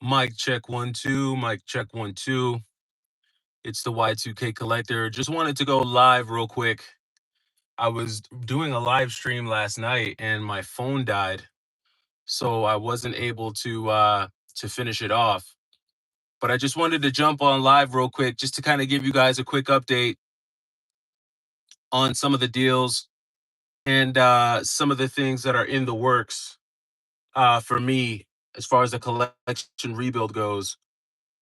Mic check 1 2, mic check 1 2. It's the Y2K Collector. Just wanted to go live real quick. I was doing a live stream last night and my phone died, so I wasn't able to finish it off. But I just wanted to jump on live real quick just to kind of give you guys a quick update on some of the deals and some of the things that are in the works for me as far as the collection rebuild goes.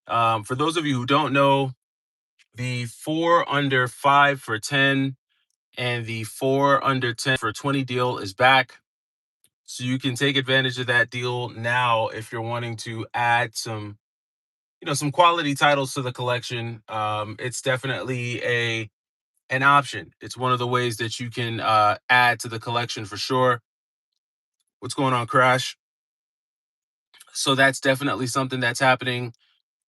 For those of you who don't know, the 4 under 5 for 10 and the 4 under 10 for 20 deal is back. So you can take advantage of that deal now if you're wanting to add some quality titles to the collection. It's definitely an option. It's one of the ways that you can add to the collection for sure. What's going on, Crash? So that's definitely something that's happening.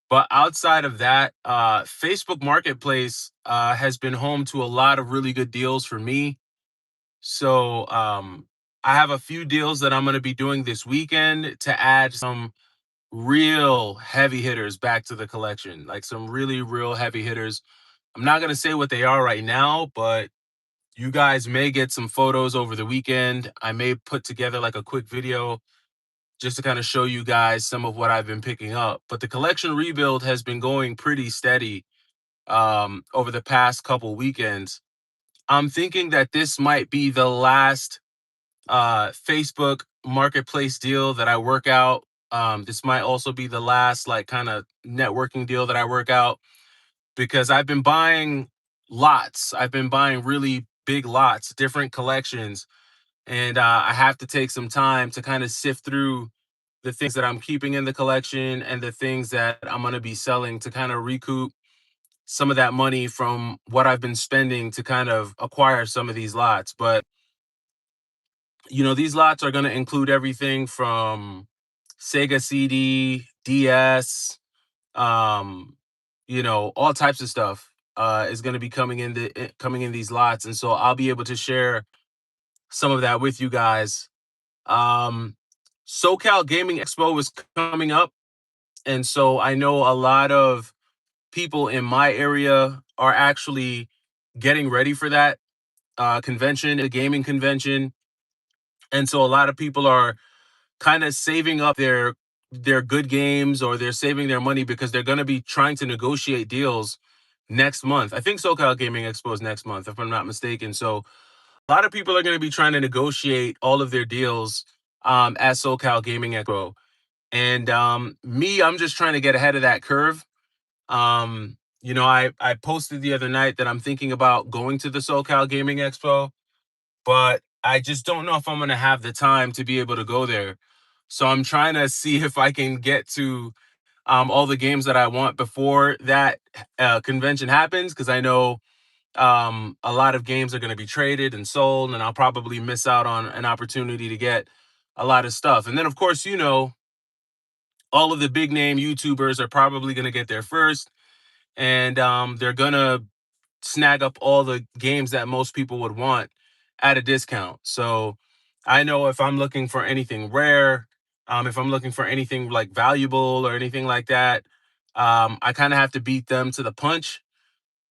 But outside of that, Facebook Marketplace has been home to a lot of really good deals for me. So I have a few deals that I'm going to be doing this weekend to add some real heavy hitters back to the collection, like some really real heavy hitters. I'm not going to say what they are right now, but you guys may get some photos over the weekend. I may put together like a quick video just to kind of show you guys some of what I've been picking up. But the collection rebuild has been going pretty steady over the past couple weekends. I'm thinking that this might be the last Facebook marketplace deal that I work out. This might also be the last like kind of networking deal that I work out because I've been buying lots. I've been buying really big lots, different collections, and I have to take some time to kind of sift through the things that I'm keeping in the collection and the things that I'm going to be selling to kind of recoup some of that money from what I've been spending to kind of acquire some of these lots. But these lots are going to include everything from Sega CD, DS, um, all types of stuff is going to be coming in these lots, and so I'll be able to share some of that with you guys. Um, SoCal Gaming Expo is coming up, and so I know a lot of people in my area are actually getting ready for that convention, a gaming convention, and so a lot of people are kind of saving up their good games, or they're saving their money because they're going to be trying to negotiate deals next month. I think SoCal Gaming Expo is next month, if I'm not mistaken. So a lot of people are going to be trying to negotiate all of their deals at SoCal Gaming Expo. And me, I'm just trying to get ahead of that curve. I posted the other night that I'm thinking about going to the SoCal Gaming Expo, but I just don't know if I'm going to have the time to be able to go there. So I'm trying to see if I can get to all the games that I want before that convention happens, because I know a lot of games are going to be traded and sold, and I'll probably miss out on an opportunity to get a lot of stuff. And then, of course, all of the big name YouTubers are probably going to get there first, and they're going to snag up all the games that most people would want at a discount. So I know if I'm looking for anything rare, if I'm looking for anything like valuable or anything like that, I kind of have to beat them to the punch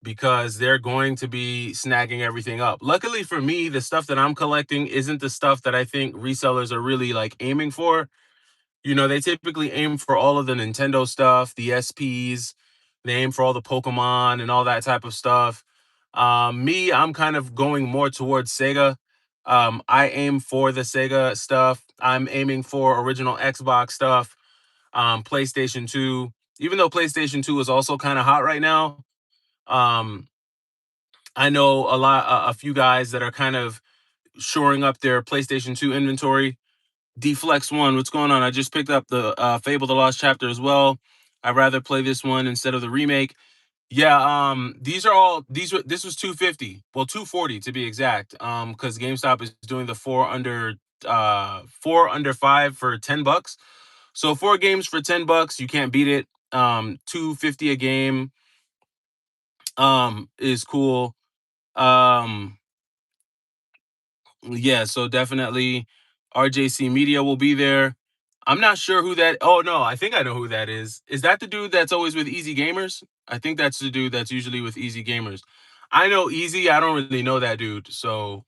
because they're going to be snagging everything up. Luckily for me, the stuff that I'm collecting isn't the stuff that I think resellers are really like aiming for. They typically aim for all of the Nintendo stuff, the SPs, they aim for all the Pokemon and all that type of stuff. Me, I'm kind of going more towards Sega. I aim for the Sega stuff. I'm aiming for original Xbox stuff, PlayStation 2. Even though PlayStation 2 is also kind of hot right now, um, I know a few guys that are kind of shoring up their PlayStation 2 inventory. Deflex One, what's going on? I just picked up the Fable: The Lost Chapter as well. I'd rather play this one instead of the remake. Yeah, this was 250. Well, 240 to be exact. Because GameStop is doing the 4 under 5 for $10. So 4 games for $10, you can't beat it. 250 a game is cool. Um yeah, so definitely RJC Media will be there. I'm not sure who that. Oh no, I think I know who that is. Is that the dude that's always with Easy Gamers? I think that's the dude that's usually with Easy Gamers. I know Easy. I don't really know that dude. So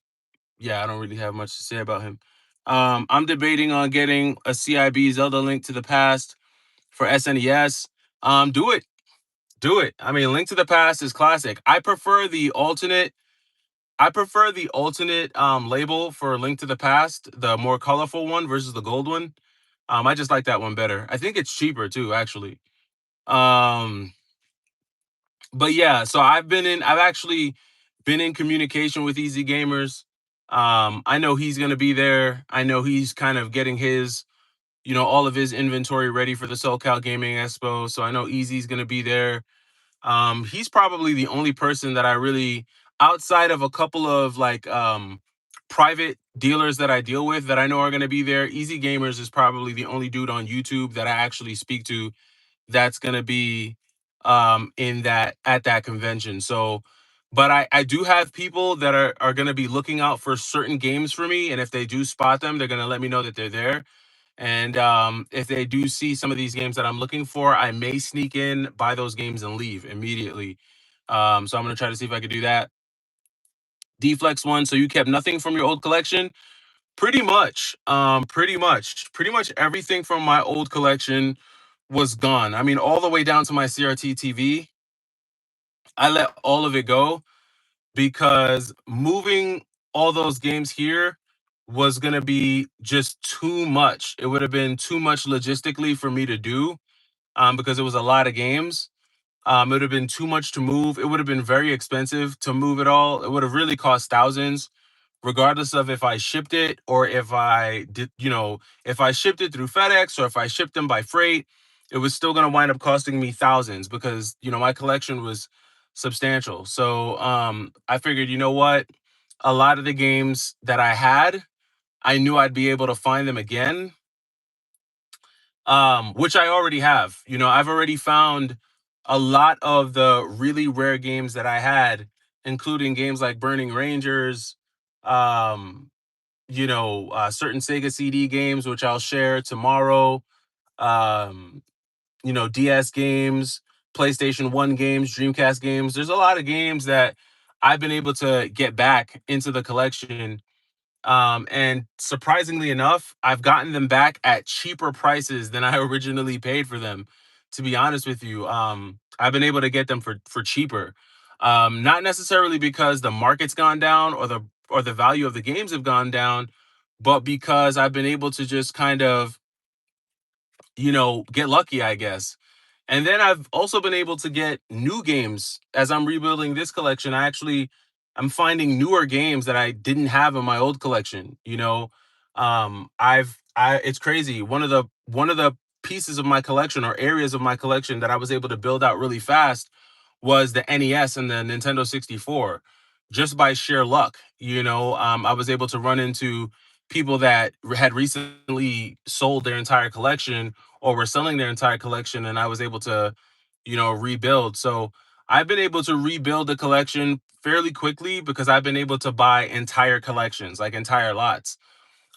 yeah, I don't really have much to say about him. I'm debating on getting a CIB Zelda Link to the Past for SNES. Do it. Do it. I mean, Link to the Past is classic. I prefer the alternate label for Link to the Past, the more colorful one versus the gold one. I just like that one better. I think it's cheaper too, actually. Um, but yeah, so I've actually been in communication with Easy Gamers. I know he's gonna be there. I know he's kind of getting his, all of his inventory ready for the SoCal Gaming Expo. So I know Easy's gonna be there. He's probably the only person that I really, outside of a couple of like private dealers that I deal with that I know are going to be there. Easy Gamers is probably the only dude on YouTube that I actually speak to that's going to be in that at that convention. So, but I do have people that are going to be looking out for certain games for me, and if they do spot them, they're going to let me know that they're there. And if they do see some of these games that I'm looking for, I may sneak in, buy those games, and leave immediately. So I'm gonna try to see if I could do that. Deflex one. So you kept nothing from your old collection? Pretty much. Pretty much everything from my old collection was gone. I mean, all the way down to my CRT TV. I let all of it go because moving all those games here was going to be just too much. It would have been too much logistically for me to do because it was a lot of games. It would have been too much to move. It would have been very expensive to move it all. It would have really cost thousands, regardless of if I shipped it or if I did, if I shipped it through FedEx or if I shipped them by freight, it was still going to wind up costing me thousands because, my collection was substantial. So I figured, you know what? A lot of the games that I had, I knew I'd be able to find them again, which I already have. I've already found a lot of the really rare games that I had, including games like Burning Rangers, um, certain Sega CD games, which I'll share tomorrow, um, DS games, PlayStation 1 games, Dreamcast games. There's a lot of games that I've been able to get back into the collection, and surprisingly enough, I've gotten them back at cheaper prices than I originally paid for them. To be honest with you, I've been able to get them for cheaper. Not necessarily because the market's gone down or the value of the games have gone down, but because I've been able to just kind of, get lucky, I guess. And then I've also been able to get new games as I'm rebuilding this collection. I'm finding newer games that I didn't have in my old collection. It's crazy. One of the pieces of my collection or areas of my collection that I was able to build out really fast was the NES and the Nintendo 64, just by sheer luck. I was able to run into people that had recently sold their entire collection or were selling their entire collection, and I was able to, rebuild. So I've been able to rebuild the collection fairly quickly because I've been able to buy entire collections, like entire lots.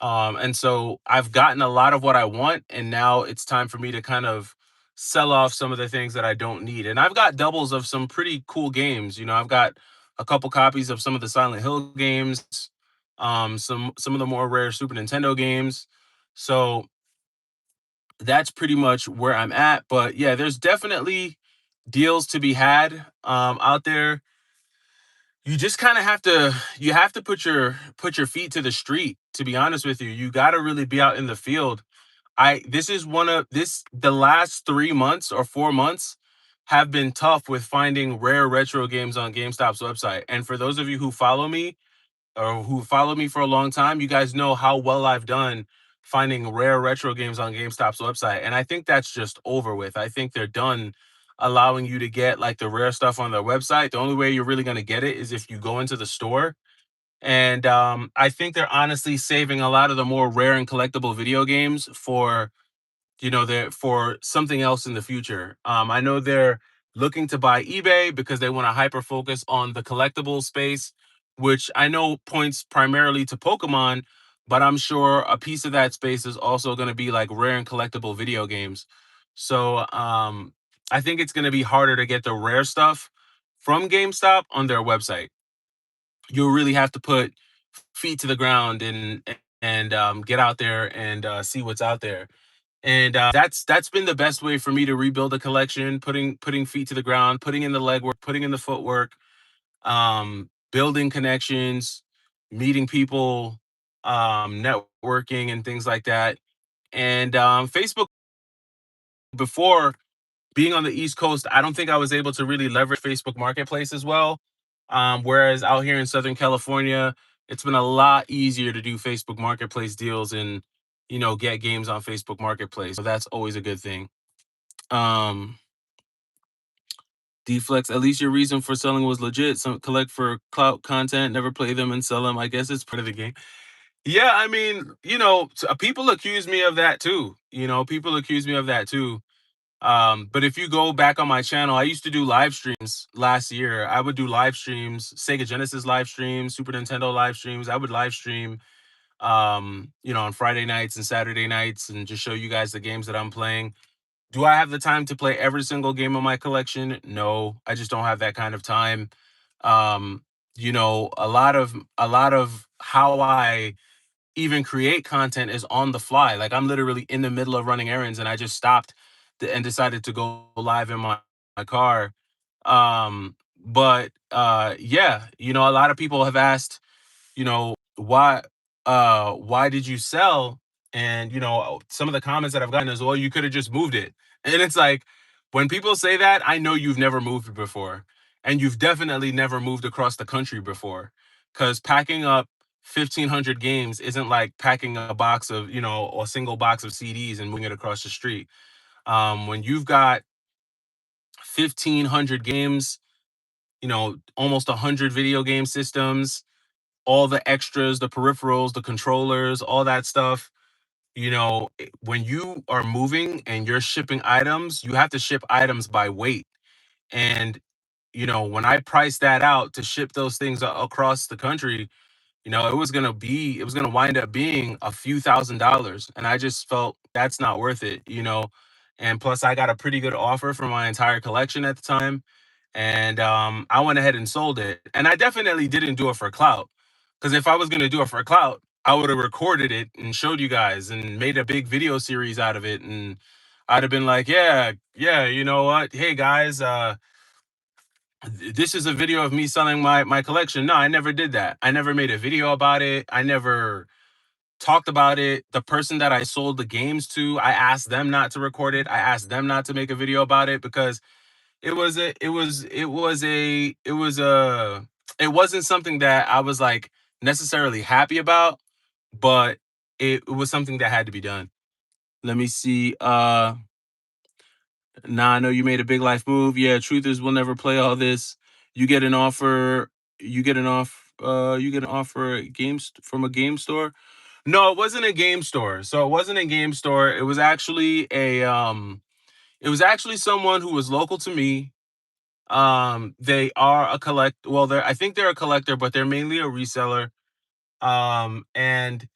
And so I've gotten a lot of what I want, and now it's time for me to kind of sell off some of the things that I don't need. And I've got doubles of some pretty cool games. I've got a couple copies of some of the Silent Hill games, some of the more rare Super Nintendo games. So that's pretty much where I'm at. But yeah, there's definitely deals to be had out there. You just kind of have to put your feet to the street. To be honest with you, you got to really be out in the field. I This is one of this the last 3 months or 4 months have been tough with finding rare retro games on GameStop's website. And for those of you who follow me, or who followed me for a long time, you guys know how well I've done finding rare retro games on GameStop's website. And I think that's just over with. I think they're done allowing you to get like the rare stuff on their website. The only way you're really going to get it is if you go into the store. And I think they're honestly saving a lot of the more rare and collectible video games for, they're for something else in the future. I know they're looking to buy eBay because they want to hyper focus on the collectible space, which I know points primarily to Pokemon. but I'm sure a piece of that space is also going to be like rare and collectible video games. So I think it's going to be harder to get the rare stuff from GameStop on their website. You'll really have to put feet to the ground and get out there and see what's out there. And that's been the best way for me to rebuild a collection, putting feet to the ground, putting in the legwork, putting in the footwork, building connections, meeting people, networking, and things like that. And Facebook, before being on the East Coast, I don't think I was able to really leverage Facebook Marketplace as well. Whereas out here in Southern California, it's been a lot easier to do Facebook Marketplace deals and get games on Facebook Marketplace. So that's always a good thing. Um, Deflex, at least your reason for selling was legit. Some collect for clout content, never play them and sell them. I guess it's part of the game. Yeah, I mean, people accuse me of that too. People accuse me of that too. But if you go back on my channel, I used to do live streams last year. I would do live streams, Sega Genesis live streams, Super Nintendo live streams. I would live stream, on Friday nights and Saturday nights and just show you guys the games that I'm playing. Do I have the time to play every single game in my collection? No, I just don't have that kind of time. Um, a lot of how I even create content is on the fly. Like I'm literally in the middle of running errands and I just stopped and decided to go live in my car. But yeah, a lot of people have asked, why did you sell? And some of the comments that I've gotten is, well, you could have just moved it. And it's like, when people say that, I know you've never moved before, and you've definitely never moved across the country before, because packing up 1,500 games isn't like packing a box of, a single box of CDs and moving it across the street. When you've got 1,500 games, almost 100 video game systems, all the extras, the peripherals, the controllers, all that stuff. When you are moving and you're shipping items, you have to ship items by weight. And, when I priced that out to ship those things across the country, it was gonna wind up being a few $1,000s. And I just felt that's not worth it. And plus I got a pretty good offer for my entire collection at the time. And I went ahead and sold it. And I definitely didn't do it for clout. Because if I was gonna do it for clout, I would have recorded it and showed you guys and made a big video series out of it. And I'd have been like, yeah, yeah, you know what? Hey guys, this is a video of me selling my collection. No, I never did that. I never made a video about it. I never talked about it. The person that I sold the games to, I asked them not to record it. I asked them not to make a video about it because it wasn't something that I was like necessarily happy about, but it was something that had to be done. Let me see. Nah, I know you made a big life move. Yeah, truth is we'll never play all this. You get an offer, you get an offer at from a game store. No, it wasn't a game store. So it wasn't a game store. It was actually someone who was local to me. They are a I think they're a collector, but they're mainly a reseller. And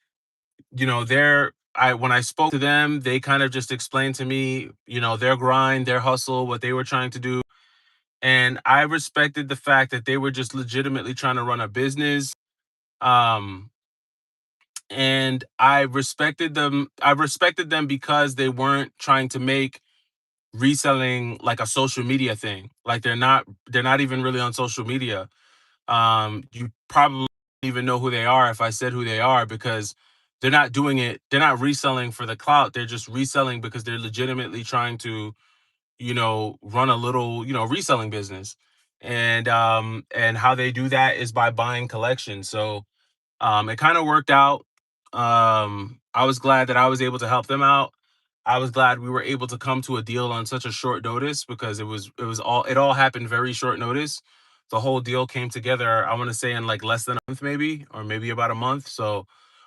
when I spoke to them, they kind of just explained to me, their grind, their hustle, what they were trying to do. And I respected the fact that they were just legitimately trying to run a business. Um, and I respected them because they weren't trying to make reselling like a social media thing. Like they're not even really on social media. You probably even know who they are if I said who they are, because they're not reselling for the clout. They're just reselling because they're legitimately trying to, run a little, reselling business. And how they do that is by buying collections. So it kind of worked out. I was glad that I was able to help them out. I was glad we were able to come to a deal on such a short notice, because it all happened very short notice. The whole deal came together, I want to say, in like less than a month, maybe, or maybe about a month. So,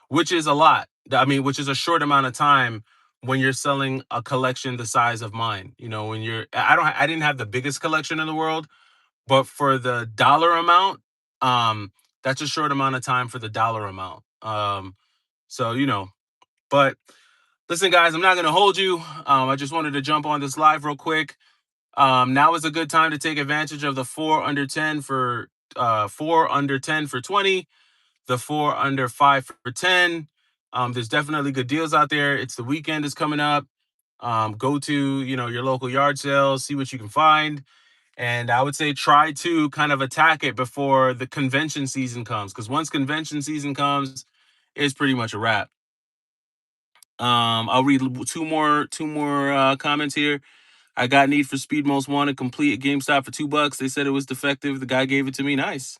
which is a lot. I mean, which is a short amount of time when you're selling a collection the size of mine. When I didn't have the biggest collection in the world, but for the dollar amount, um, that's a short amount of time for the dollar amount. So, but listen, guys, I'm not going to hold you. I just wanted to jump on this live real quick. Now is a good time to take advantage of the 4 under 10 for 4 under 10 for 20, the 4 under 5 for 10. There's definitely good deals out there. It's the weekend is coming up. Go to, your local yard sales, see what you can find. And I would say try to kind of attack it before the convention season comes. Because once convention season comes, it's pretty much a wrap. I'll read two more comments here. I got Need for Speed Most Wanted complete at GameStop for $2. They said it was defective. The guy gave it to me. Nice.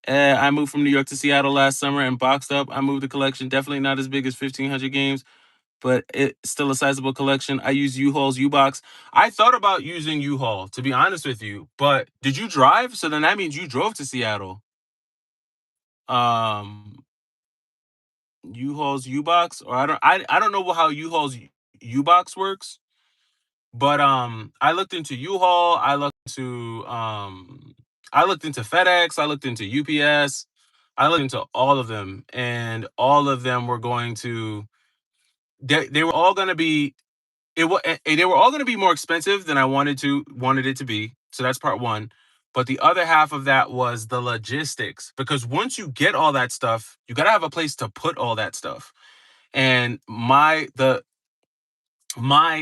I moved from New York to Seattle last summer and boxed up. I moved the collection. Definitely not as big as 1,500 games, but it's still a sizable collection. I use U-Haul's U-Box. I thought about using U-Haul, to be honest with you, but did you drive? So then that means you drove to Seattle. Um, U-Haul's U-Box, or I don't know how U-Haul's U-Box works, but I looked into U-Haul. I looked into FedEx. I looked into UPS. I looked into all of them, and all of them were going to. They were all going to be they were all going to be more expensive than I wanted it to be. So that's part one. But the other half of that was the logistics, because once you get all that stuff, you got to have a place to put all that stuff. And my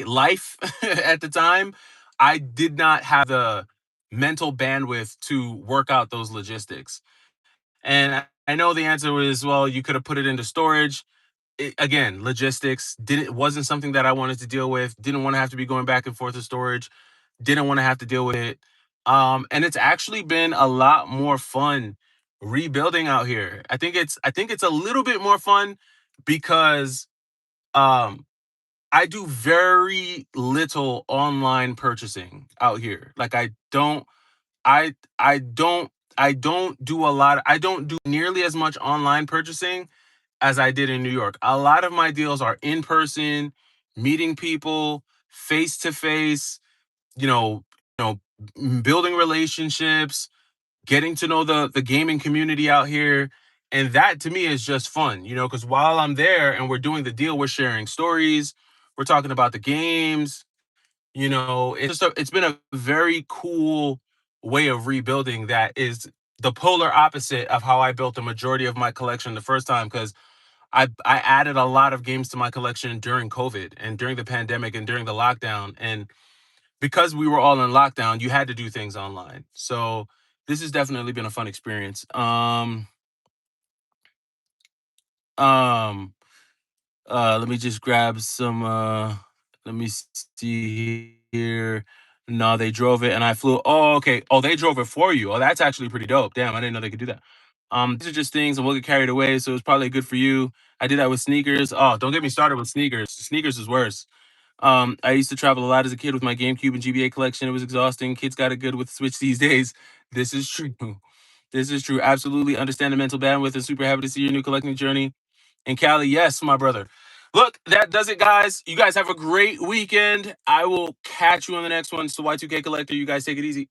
life at the time, I did not have the mental bandwidth to work out those logistics. And I know the answer was, well, you could have put it into storage. Again, logistics didn't wasn't something that I wanted to deal with. Didn't want to have to be going back and forth to storage. Didn't want to have to deal with it. And it's actually been a lot more fun rebuilding out here. I think it's a little bit more fun because um I do very little online purchasing out here. Like I don't I don't do a lot. I don't do nearly as much online purchasing as I did in New York. A lot of my deals are in person, meeting people face to face, you know, building relationships, getting to know the gaming community out here. And that to me is just fun, because while I'm there and we're doing the deal, we're sharing stories, we're talking about the games. It's been a very cool way of rebuilding that is the polar opposite of how I built the majority of my collection the first time, because I added a lot of games to my collection during COVID and during the pandemic and during the lockdown. And because we were all in lockdown, you had to do things online. So this has definitely been a fun experience. Um, Let me just grab some. Let me see here. No, they drove it and I flew. Oh, okay. Oh, they drove it for you. Oh, that's actually pretty dope. Damn, I didn't know they could do that. These are just things and we'll get carried away. So it's probably good for you. I did that with sneakers. Oh, don't get me started with sneakers. Sneakers is worse. I used to travel a lot as a kid with my GameCube and GBA collection. It was exhausting. Kids got it good with Switch these days. This is true. This is true. Absolutely understand the mental bandwidth and super happy to see your new collecting journey. And Callie, yes, my brother. Look, that does it, guys. You guys have a great weekend. I will catch you on the next one. So Y2K Collector, you guys take it easy.